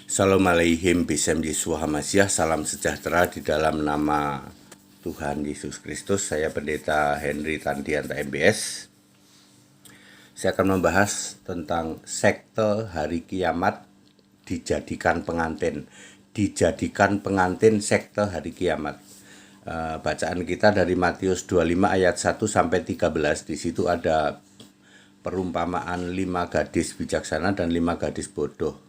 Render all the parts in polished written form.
Shalom aleihim bisem Yeshua Hamasyah. Salam sejahtera di dalam nama Tuhan Yesus Kristus. Saya Pendeta Henry Tandianta MBS. Saya akan membahas tentang sekte hari kiamat dijadikan pengantin. Dijadikan pengantin sekte hari kiamat. Bacaan kita dari Matius 25 ayat 1 sampai 13. Di situ ada perumpamaan 5 gadis bijaksana dan 5 gadis bodoh.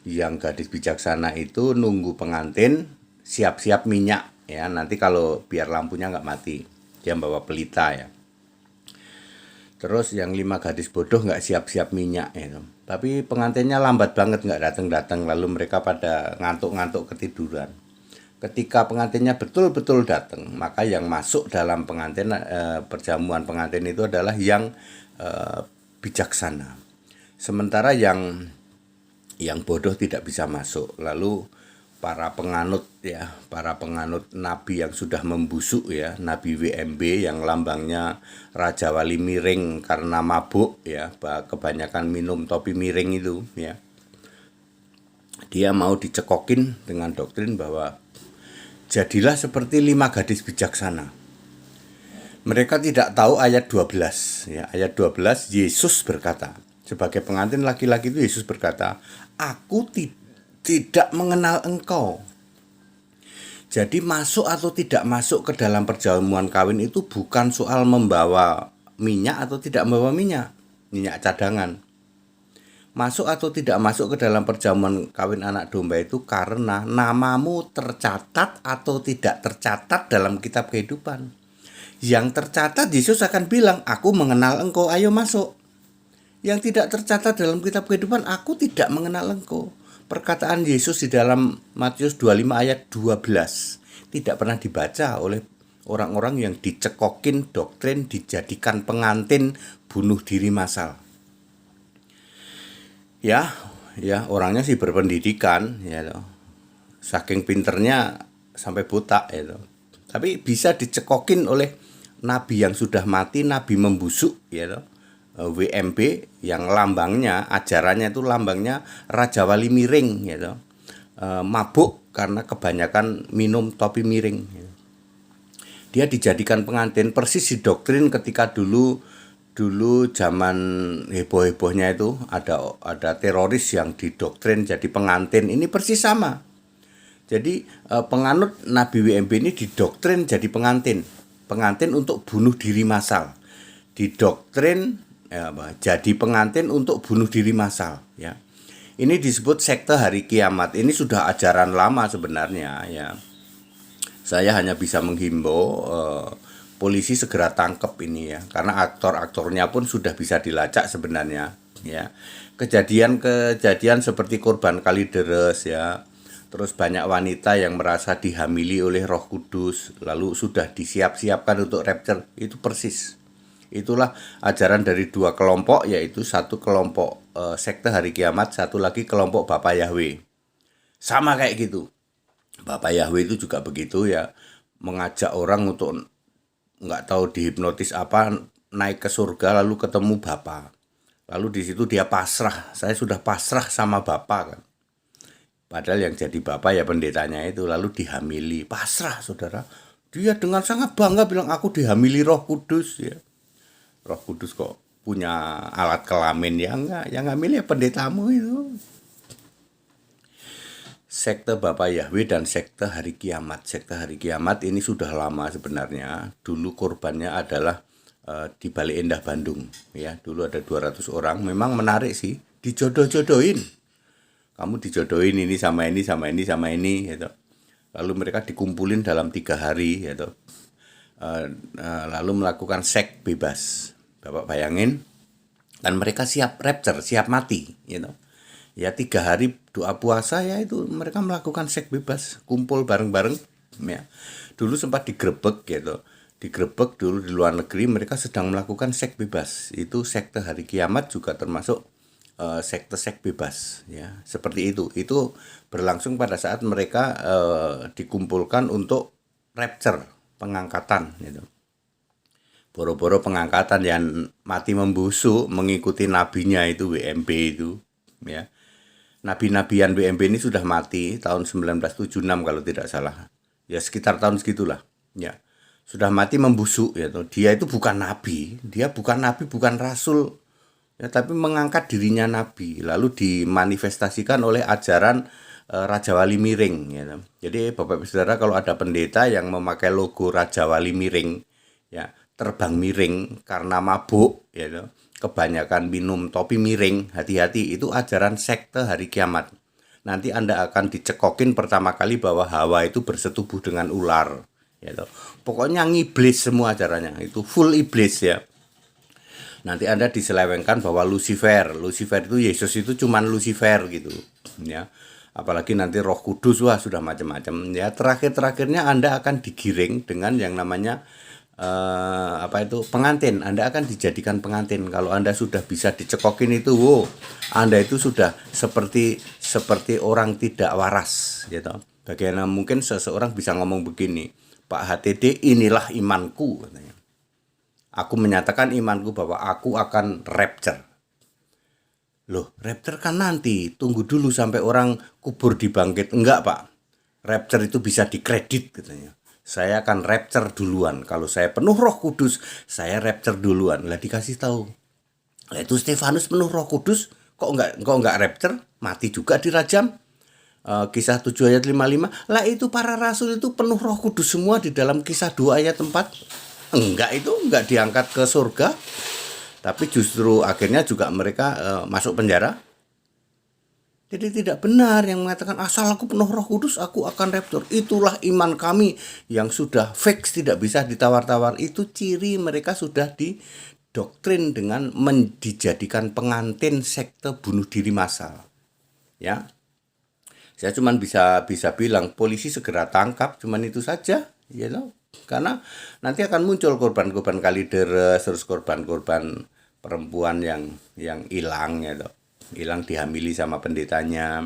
Yang gadis bijaksana itu nunggu pengantin, siap-siap minyak ya, nanti kalau biar lampunya nggak mati, dia bawa pelita ya. Terus yang 5 gadis bodoh nggak siap-siap minyak ya. Tapi pengantinnya lambat banget, nggak datang-datang, lalu mereka pada ngantuk-ngantuk ketiduran. Ketika pengantinnya betul-betul datang, maka yang masuk dalam pengantin perjamuan pengantin itu adalah yang bijaksana. Sementara yang bodoh tidak bisa masuk. Lalu para penganut nabi yang sudah membusuk ya, nabi WMB yang lambangnya Raja Wali miring karena mabuk ya, kebanyakan minum topi miring itu ya. Dia mau dicekokin dengan doktrin bahwa jadilah seperti 5 gadis bijaksana. Mereka tidak tahu ayat 12 ya. Ayat 12 Yesus berkata, sebagai pengantin laki-laki itu Yesus berkata, "Aku tidak mengenal engkau." Jadi masuk atau tidak masuk ke dalam perjamuan kawin itu bukan soal membawa minyak atau tidak membawa minyak cadangan. Masuk atau tidak masuk ke dalam perjamuan kawin anak domba itu karena namamu tercatat atau tidak tercatat dalam kitab kehidupan. Yang tercatat Yesus akan bilang, "Aku mengenal engkau, ayo masuk." Yang tidak tercatat dalam kitab kehidupan, "Aku tidak mengenal engkau." Perkataan Yesus di dalam Matius 25 ayat 12 tidak pernah dibaca oleh orang-orang yang dicekokin doktrin dijadikan pengantin bunuh diri massal. Ya, orangnya sih berpendidikan ya loh. Saking pinternya sampai buta ya loh. Tapi bisa dicekokin oleh nabi yang sudah mati, nabi membusuk ya loh. WMB yang lambangnya, ajarannya itu lambangnya Raja Wali miring gitu. Mabuk karena kebanyakan minum topi miring gitu. Dia dijadikan pengantin persis di doktrin ketika dulu zaman heboh-hebohnya itu ada teroris yang didoktrin jadi pengantin. Ini persis sama. Jadi penganut Nabi WMB ini didoktrin jadi pengantin untuk bunuh diri massal. Didoktrin jadi pengantin untuk bunuh diri massal ya. Ini disebut sekte hari kiamat. Ini sudah ajaran lama sebenarnya ya. Saya hanya bisa menghimbau polisi segera tangkap ini ya, karena aktor-aktornya pun sudah bisa dilacak sebenarnya ya. Kejadian seperti korban Kalideres ya. Terus banyak wanita yang merasa dihamili oleh Roh Kudus lalu sudah disiap-siapkan untuk rapture, itu persis. Itulah ajaran dari 2 kelompok, yaitu satu kelompok sekte hari kiamat, satu lagi kelompok Bapak Yahweh. Sama kayak gitu. Bapak Yahweh itu juga begitu ya, mengajak orang untuk nggak tahu dihipnotis apa, naik ke surga lalu ketemu Bapa. Lalu di situ dia pasrah, saya sudah pasrah sama Bapa kan. Padahal yang jadi Bapa ya pendetanya itu, lalu dihamili, pasrah saudara. Dia dengan sangat bangga bilang, "Aku dihamili Roh Kudus ya." Roh Kudus kok punya alat kelamin ya enggak, yang hamil ya pendetamu itu. Sekte Bapak Yahweh dan sekte hari kiamat. Sekte hari kiamat ini sudah lama sebenarnya. Dulu korbannya adalah di Bale Endah Bandung ya. Dulu ada 200 orang, memang menarik sih, dijodoh-jodohin. Kamu dijodohin ini sama ini sama ini sama ini gitu. Lalu mereka dikumpulin dalam 3 hari gitu. Lalu melakukan seks bebas. Bapak bayangin, dan mereka siap rapture, siap mati gitu. Ya 3 hari doa puasa ya, itu mereka melakukan seks bebas, kumpul bareng-bareng ya. Dulu sempat digerebek gitu. Digerebek dulu di luar negeri, mereka sedang melakukan seks bebas. Itu sekte hari kiamat juga termasuk sekte seks bebas ya. Seperti itu. Itu berlangsung pada saat mereka dikumpulkan untuk rapture, pengangkatan gitu. Boro-boro pengangkatan yang mati membusuk mengikuti nabinya itu WMB itu ya. nabi-nabian WMB ini sudah mati tahun 1976 kalau tidak salah. Ya sekitar tahun segitulah. Ya. Sudah mati membusuk ya toh. Dia itu bukan nabi, bukan rasul. Ya, tapi mengangkat dirinya nabi, lalu dimanifestasikan oleh ajaran Raja Wali Miring ya toh. Jadi Bapak Ibu Saudara, kalau ada pendeta yang memakai logo Raja Wali Miring, ya, terbang miring karena mabuk ya toh, kebanyakan minum topi miring, hati-hati, itu ajaran sekte hari kiamat. Nanti Anda akan dicekokin pertama kali bahwa Hawa itu bersetubuh dengan ular. Ya toh. Pokoknya ngiblis semua ajarannya, itu full iblis ya. Nanti Anda diselewengkan bahwa Lucifer itu Yesus itu cuman Lucifer gitu ya. Apalagi nanti Roh Kudus, wah sudah macam-macam ya. Terakhirnya Anda akan digiring dengan yang namanya pengantin. Anda akan dijadikan pengantin. Kalau Anda sudah bisa dicekokin itu, wow, Anda itu sudah seperti orang tidak waras gitu. Bagaimana mungkin seseorang bisa ngomong begini, Pak HTD, inilah imanku katanya. Aku menyatakan imanku bahwa aku akan rapture. Loh, rapture kan nanti, tunggu dulu sampai orang kubur dibangkit. Enggak, Pak. Rapture itu bisa dikredit katanya. Saya akan rapture duluan. Kalau saya penuh Roh Kudus, saya rapture duluan. Lah dikasih tahu. Lah itu Stefanus penuh Roh Kudus, kok enggak rapture? Mati juga dirajam. Kisah 7 ayat 55. Lah itu para rasul itu penuh Roh Kudus semua di dalam Kisah 2 ayat 4. Enggak diangkat ke surga, tapi justru akhirnya juga mereka masuk penjara. Jadi tidak benar yang mengatakan asal aku penuh Roh Kudus aku akan rapture. Itulah iman kami yang sudah fix, tidak bisa ditawar-tawar. Itu ciri mereka sudah didoktrin dengan dijadikan pengantin sekte bunuh diri massal. Ya. Saya cuma bisa bilang polisi segera tangkap, cuman itu saja, you know. Karena nanti akan muncul korban-korban kalideres, terus korban-korban perempuan yang hilang ya toh. Hilang dihamili sama pendetanya.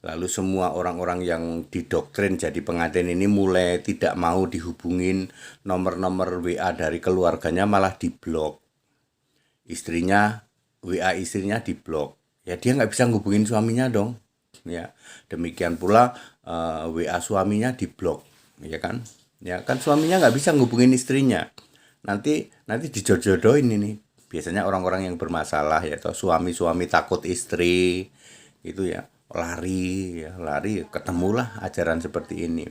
Lalu semua orang-orang yang didoktrin jadi pengantin ini mulai tidak mau dihubungin, nomor-nomor WA dari keluarganya malah diblok. WA istrinya diblok. Ya dia nggak bisa ngubungin suaminya dong. Ya, demikian pula WA suaminya diblok, ya kan? Ya kan suaminya nggak bisa ngubungin istrinya. Nanti dijodohin ini. Biasanya orang-orang yang bermasalah ya, atau suami takut istri itu ya, lari ketemulah ajaran seperti ini.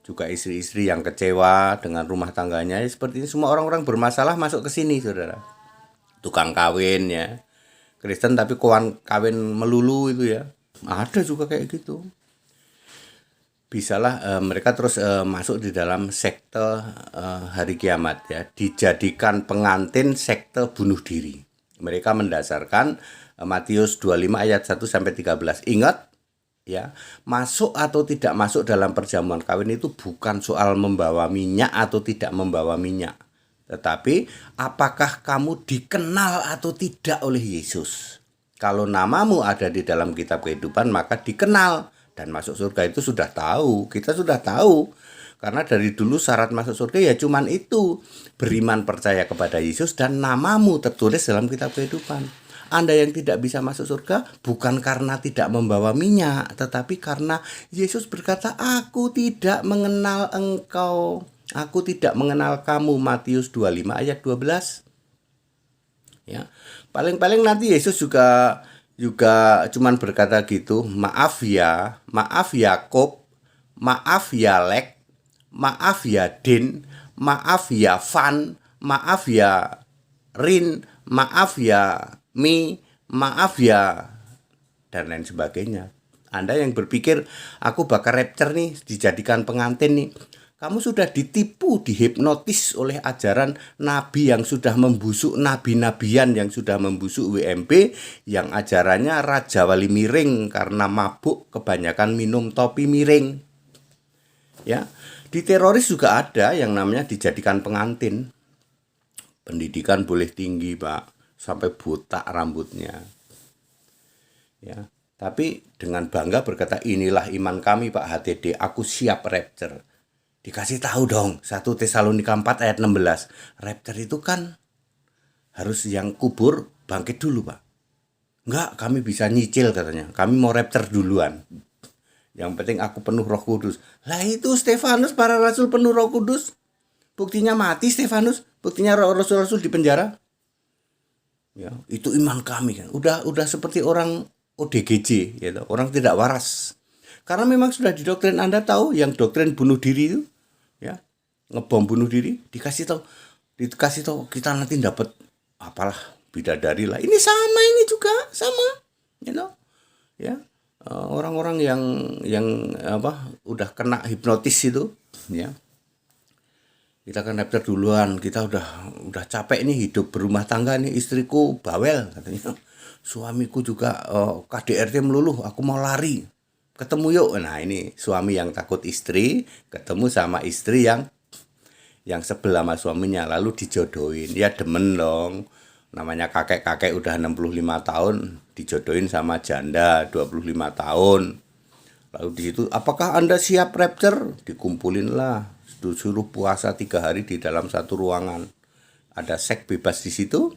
Juga istri-istri yang kecewa dengan rumah tangganya ya, seperti ini. Semua orang-orang bermasalah masuk ke sini, Saudara. Tukang kawin ya. Kristen tapi kawin melulu itu ya. Ada juga kayak gitu. Bisalah mereka terus masuk di dalam sekte hari kiamat ya, dijadikan pengantin sekte bunuh diri. Mereka mendasarkan Matius 25 ayat 1 sampai 13. Ingat ya, masuk atau tidak masuk dalam perjamuan kawin itu bukan soal membawa minyak atau tidak membawa minyak, tetapi apakah kamu dikenal atau tidak oleh Yesus. Kalau namamu ada di dalam kitab kehidupan maka dikenal. Dan masuk surga itu sudah tahu, kita sudah tahu. Karena dari dulu syarat masuk surga ya cuman itu, beriman percaya kepada Yesus dan namamu tertulis dalam kitab kehidupan. Anda yang tidak bisa masuk surga bukan karena tidak membawa minyak, tetapi karena Yesus berkata, aku tidak mengenal engkau, aku tidak mengenal kamu. Matius 25 ayat 12. Ya, paling nanti Yesus juga cuman berkata gitu, maaf ya Yakob, maaf ya Lek, maaf ya Din, maaf ya Van, maaf ya Rin, maaf ya Mi, maaf ya, dan lain sebagainya. Anda yang berpikir aku bakal rapture nih, dijadikan pengantin nih, kamu sudah ditipu, dihipnotis oleh ajaran nabi yang sudah membusuk, nabi-nabian yang sudah membusuk WMP, yang ajarannya Raja Wali Miring karena mabuk kebanyakan minum topi miring. Ya, di teroris juga ada yang namanya dijadikan pengantin. Pendidikan boleh tinggi, Pak, sampai botak rambutnya. Ya, tapi dengan bangga berkata, inilah iman kami Pak HTD, aku siap rapture. Dikasih tahu dong, 1 Tesalonika 4 ayat 16. Rapture itu kan harus yang kubur bangkit dulu, Pak. Enggak, kami bisa nyicil katanya. Kami mau rapture duluan. Yang penting aku penuh Roh Kudus. Lah itu Stefanus para rasul penuh Roh Kudus. Buktinya mati Stefanus, buktinya rasul-rasul di penjara. Ya, itu iman kami kan. Udah seperti orang ODGJ gitu, orang tidak waras. Karena memang sudah didoktrin, Anda tahu yang doktrin bunuh diri itu, ya. Ngebom bunuh diri, dikasih tahu kita nanti dapat apalah bidadari lah. Ini sama, ini juga sama, you know. Ya. Orang-orang yang apa udah kena hipnotis itu, ya. Kita kan daftar duluan, kita udah capek nih hidup berumah tangga nih, istriku bawel katanya, suamiku juga KDRT meluluh, aku mau lari, ketemu yuk. Nah ini suami yang takut istri ketemu sama istri yang sebel sama suaminya, lalu dijodohin, ya demen dong, namanya kakek-kakek udah 65 tahun dijodohin sama janda 25 tahun. Lalu di situ, apakah Anda siap rapture? Dikumpulin lah, suruh puasa 3 hari di dalam satu ruangan. Ada seks bebas di situ.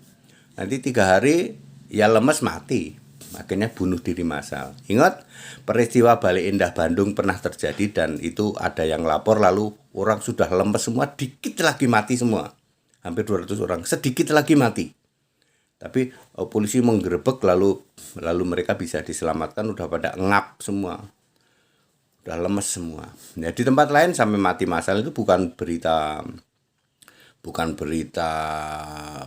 Nanti 3 hari ya lemes mati. Akhirnya bunuh diri massal. Ingat peristiwa Bale Endah Bandung pernah terjadi dan itu ada yang lapor, lalu orang sudah lemes semua, dikit lagi mati semua. Hampir 200 orang, sedikit lagi mati. Tapi polisi menggerebek, lalu mereka bisa diselamatkan, udah pada ngap semua. Udah lemes semua. Ya, di tempat lain sampai mati massal itu bukan berita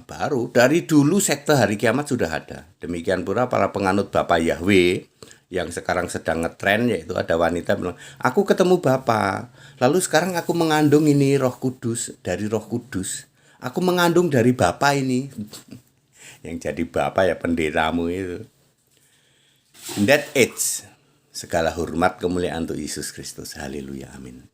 baru. Dari dulu sekte hari kiamat sudah ada. Demikian pula para penganut Bapak Yahweh yang sekarang sedang ngetren, yaitu ada wanita bilang, aku ketemu Bapak, lalu sekarang aku mengandung ini Roh Kudus, dari Roh Kudus. Aku mengandung dari Bapak ini. Yang jadi Bapak ya pendetamu itu. In that age, segala hormat kemuliaan untuk Yesus Kristus. Haleluya, amin.